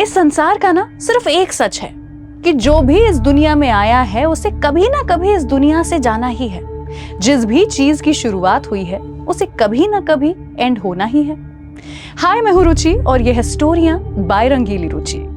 इस संसार का ना सिर्फ एक सच है कि जो भी इस दुनिया में आया है उसे कभी ना कभी इस दुनिया से जाना ही है। जिस भी चीज की शुरुआत हुई है उसे कभी ना कभी एंड होना ही है। हाय, मैं हूं रुचि और यह है स्टोरियां बाय रंगीली रुचि।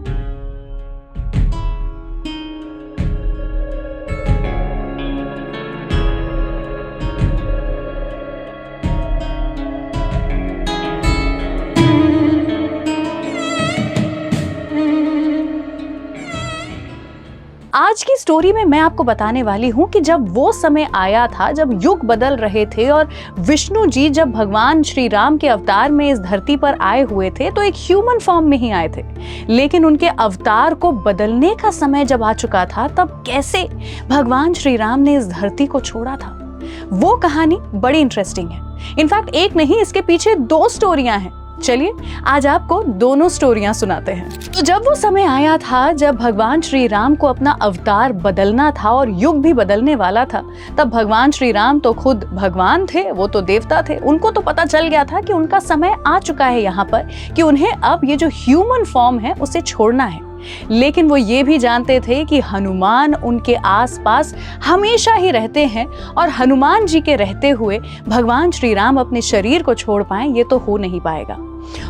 आज की स्टोरी में मैं आपको बताने वाली हूं कि जब वो समय आया था जब युग बदल रहे थे और विष्णु जी जब भगवान श्री राम के अवतार में इस धरती पर आए हुए थे तो एक ह्यूमन फॉर्म में ही आए थे, लेकिन उनके अवतार को बदलने का समय जब आ चुका था तब कैसे भगवान श्री राम ने इस धरती को छोड़ा था, वो कहानी बड़ी इंटरेस्टिंग है। इनफैक्ट एक नहीं, इसके पीछे दो स्टोरियां हैं। चलिए आज आपको दोनों स्टोरियां सुनाते हैं। तो जब वो समय आया था जब भगवान श्री राम को अपना अवतार बदलना था और युग भी बदलने वाला था, तब भगवान श्री राम तो खुद भगवान थे, वो तो देवता थे। उनको तो पता चल गया था कि उनका समय आ चुका है यहाँ पर कि उन्हें अब ये जो ह्यूमन फॉर्म है उसे छोड़ना है। लेकिन वो ये भी जानते थे कि हनुमान उनके आसपास हमेशा ही रहते हैं और हनुमान जी के रहते हुए भगवान श्री राम अपने शरीर को छोड़ पाएं ये तो हो नहीं पाएगा।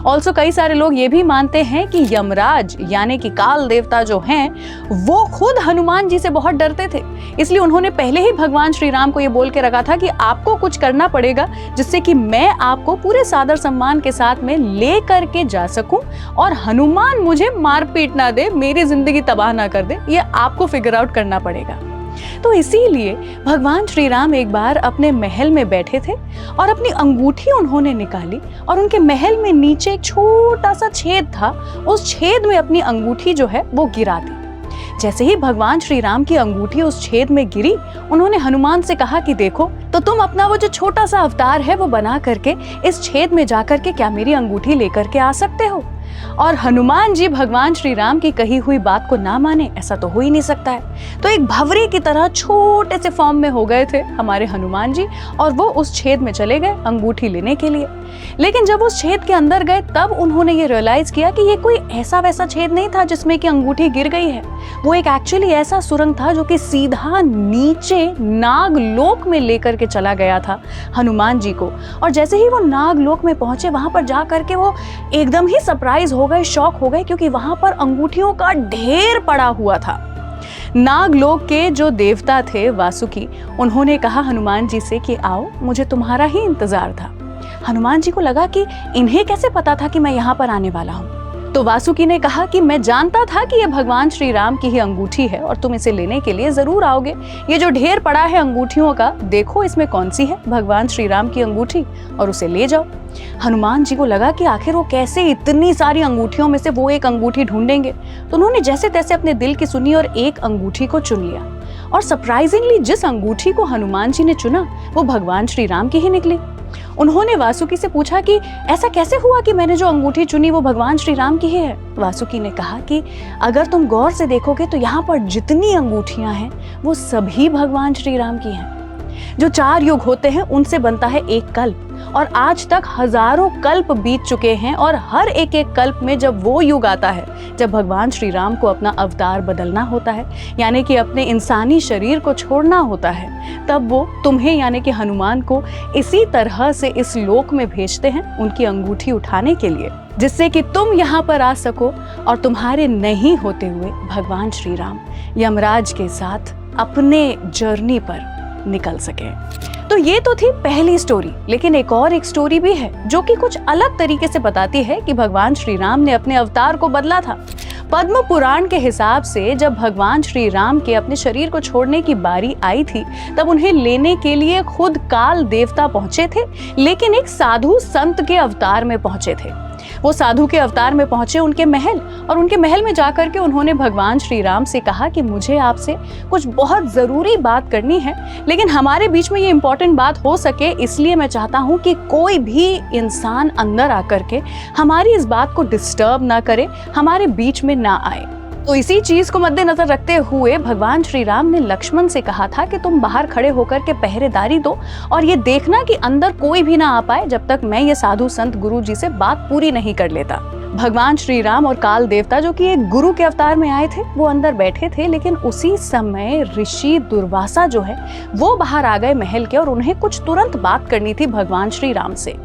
ऑल्सो कई सारे लोग ये भी मानते हैं कि यमराज यानी कि काल देवता जो हैं वो खुद हनुमान जी से बहुत डरते थे, इसलिए उन्होंने पहले ही भगवान श्री राम को ये बोल के रखा था कि आपको कुछ करना पड़ेगा जिससे कि मैं आपको पूरे सादर सम्मान के साथ में ले करके जा सकूं और हनुमान मुझे मारपीट ना दे, मेरी जिंदगी तबाह ना कर दे, ये आपको फिगर आउट करना पड़ेगा। तो इसीलिए भगवान श्री राम एक बार अपने महल में बैठे थे और अपनी अंगूठी उन्होंने निकाली और उनके महल में नीचे एक छोटा सा छेद था, उस छेद में अपनी अंगूठी जो है वो गिरा दी। जैसे ही भगवान श्री राम की अंगूठी उस छेद में गिरी, उन्होंने हनुमान से कहा कि देखो तो तुम अपना वो जो छोटा सा अवतार है वो बना करके इस छेद में जाकर के क्या मेरी अंगूठी लेकर के आ सकते हो। और हनुमान जी भगवान श्री राम की कही हुई बात को ना माने, ऐसा तो हो ही नहीं सकता है। तो एक भंवरे की तरह छोटे से फॉर्म में हो गए थे हमारे हनुमान जी और वो उस छेद में चले गए अंगूठी लेने के लिए। लेकिन जब उस छेद के अंदर गए तब उन्होंने ये रियलाइज किया कि ये कोई ऐसा वैसा छेद नहीं था जिसमें कि अंगूठी गिर गई है। वो एक एक्चुअली ऐसा सुरंग था जो कि सीधा नीचे नागलोक में लेकर के चला गया था हनुमान जी को। और जैसे ही वो नागलोक में पहुंचे, वहां पर जा करके वो एकदम ही सरप्राइज हो गए, शॉक हो गए, क्योंकि वहां पर अंगूठियों का ढेर पड़ा हुआ था। नागलोक के जो देवता थे वासुकी, उन्होंने कहा हनुमान जी से कि आओ, मुझे तुम्हारा ही इंतजार था। हनुमान जी को लगा कि इन्हें कैसे पता था कि मैं यहाँ पर आने वाला हूँ। तो वासुकी ने कहा कि मैं जानता था कि ये भगवान श्री राम की ही अंगूठी है और तुम इसे लेने के लिए जरूर आओगे। ये जो ढेर पड़ा है अंगूठियों का, देखो इसमें कौन सी है भगवान श्री राम की अंगूठी और उसे ले जाओ। हनुमान जी को लगा कि आखिर वो कैसे इतनी सारी अंगूठियों में से वो एक अंगूठी ढूंढेंगे। तो उन्होंने जैसे तैसे अपने दिल की सुनी और एक अंगूठी को चुन लिया। और सरप्राइजिंगली जिस अंगूठी को हनुमान जी ने चुना वो भगवान श्री राम की ही निकली। उन्होंने वासुकी से पूछा कि ऐसा कैसे हुआ कि मैंने जो अंगूठी चुनी वो भगवान श्री राम की ही है। वासुकी ने कहा कि अगर तुम गौर से देखोगे तो यहाँ पर जितनी अंगूठियां हैं वो सभी भगवान श्री राम की हैं। जो 4 युग होते हैं उनसे बनता है एक कल्प, और आज तक हजारों कल्प बीत चुके हैं और हर एक एक कल्प में जब वो युग आता है जब भगवान श्री राम को अपना अवतार बदलना होता है, यानी कि अपने इंसानी शरीर को छोड़ना होता है, तब वो तुम्हें यानी कि हनुमान को इसी तरह से इस लोक में भेजते हैं उनकी अंगूठी उठाने के लिए, जिससे कि तुम यहाँ पर आ सको और तुम्हारे नहीं होते हुए भगवान श्री राम यमराज के साथ अपने जर्नी पर निकल सके। तो ये तो थी पहली स्टोरी, लेकिन एक स्टोरी भी है जो कि कुछ अलग तरीके से बताती है कि भगवान श्री राम ने अपने अवतार को बदला था। पद्म पुराण के हिसाब से जब भगवान श्री राम के अपने शरीर को छोड़ने की बारी आई थी तब उन्हें लेने के लिए खुद काल देवता पहुंचे थे, लेकिन एक साधु संत के अवतार में पहुंचे थे। वो साधु के अवतार में पहुंचे उनके महल, और उनके महल में जाकर के उन्होंने भगवान श्री राम से कहा कि मुझे आपसे कुछ बहुत जरूरी बात करनी है, लेकिन हमारे बीच में ये इंपॉर्टेंट बात हो सके इसलिए मैं चाहता हूँ कि कोई भी इंसान अंदर आकर के हमारी इस बात को डिस्टर्ब ना करे, हमारे बीच में ना आए। तो इसी चीज को मद्देनजर रखते हुए भगवान श्री राम ने लक्ष्मण से कहा था कि तुम बाहर खड़े होकर के पहरेदारी दो और ये देखना कि अंदर कोई भी ना आ पाए जब तक मैं ये साधु संत गुरु जी से बात पूरी नहीं कर लेता। भगवान श्री राम और काल देवता जो कि एक गुरु के अवतार में आए थे वो अंदर बैठे थे, लेकिन उसी समय ऋषि दुर्वासा जो है वो बाहर आ गए महल के और उन्हें कुछ तुरंत बात करनी थी भगवान श्री राम से।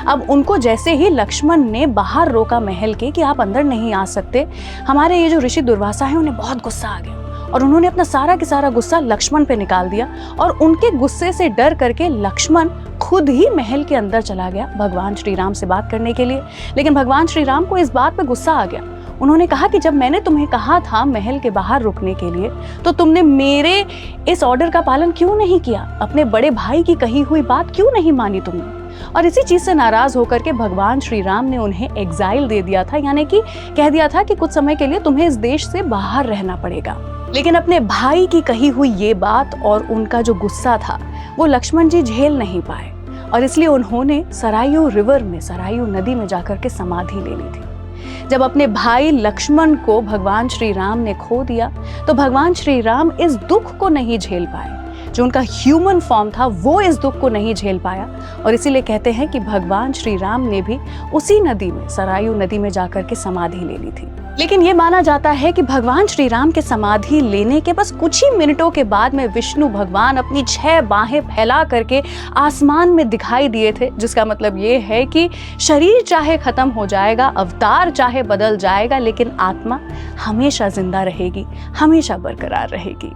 अब उनको जैसे ही लक्ष्मण ने बाहर रोका महल के कि आप अंदर नहीं आ सकते, हमारे ये जो ऋषि दुर्वासा है उन्हें बहुत गुस्सा आ गया और उन्होंने अपना सारा के सारा गुस्सा लक्ष्मण पे निकाल दिया और उनके गुस्से से डर करके लक्ष्मण खुद ही महल के अंदर चला गया भगवान श्री राम से बात करने के लिए। लेकिन भगवान श्री राम को इस बात पे गुस्सा आ गया। उन्होंने कहा कि जब मैंने तुम्हें कहा था महल के बाहर रुकने के लिए तो तुमने मेरे इस ऑर्डर का पालन क्यों नहीं किया, अपने बड़े भाई की कही हुई बात क्यों नहीं मानी तुमने। और इसी चीज से नाराज होकर के भगवान श्री राम ने उन्हें एग्जाइल दे दिया था, यानी कि कह दिया था कि कुछ समय के लिए तुम्हें इस देश से बाहर रहना पड़ेगा। लेकिन अपने भाई की कही हुई ये बात और उनका जो गुस्सा था वो लक्ष्मण जी झेल नहीं पाए और इसलिए उन्होंने सरयू रिवर में, सरयू नदी में जाकर के समाधि ले ली थी। जब अपने भाई लक्ष्मण को भगवान श्री राम ने खो दिया तो भगवान श्री राम इस दुख को नहीं झेल पाए, जो उनका ह्यूमन फॉर्म था वो इस दुख को नहीं झेल पाया और इसीलिए कहते हैं कि भगवान श्री राम ने भी उसी नदी में, सरयू नदी में जाकर के समाधि ले ली थी। लेकिन ये माना जाता है कि भगवान श्री राम के समाधि लेने के बस कुछ ही मिनटों के बाद में विष्णु भगवान अपनी 6 बाहें फैला करके आसमान में दिखाई दिए थे, जिसका मतलब ये है कि शरीर चाहे खत्म हो जाएगा, अवतार चाहे बदल जाएगा, लेकिन आत्मा हमेशा जिंदा रहेगी, हमेशा बरकरार रहेगी।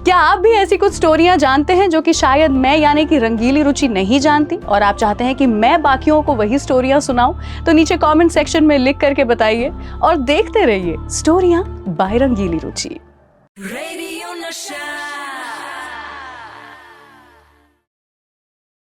क्या आप भी ऐसी कुछ स्टोरियां जानते हैं जो कि शायद मैं यानी कि रंगीली रुचि नहीं जानती और आप चाहते हैं कि मैं बाकियों को वही स्टोरियां सुनाऊं? तो नीचे कमेंट सेक्शन में लिख करके बताइए और देखते रहिए स्टोरियां बाय रंगीली रुचि। रेडियो नशा।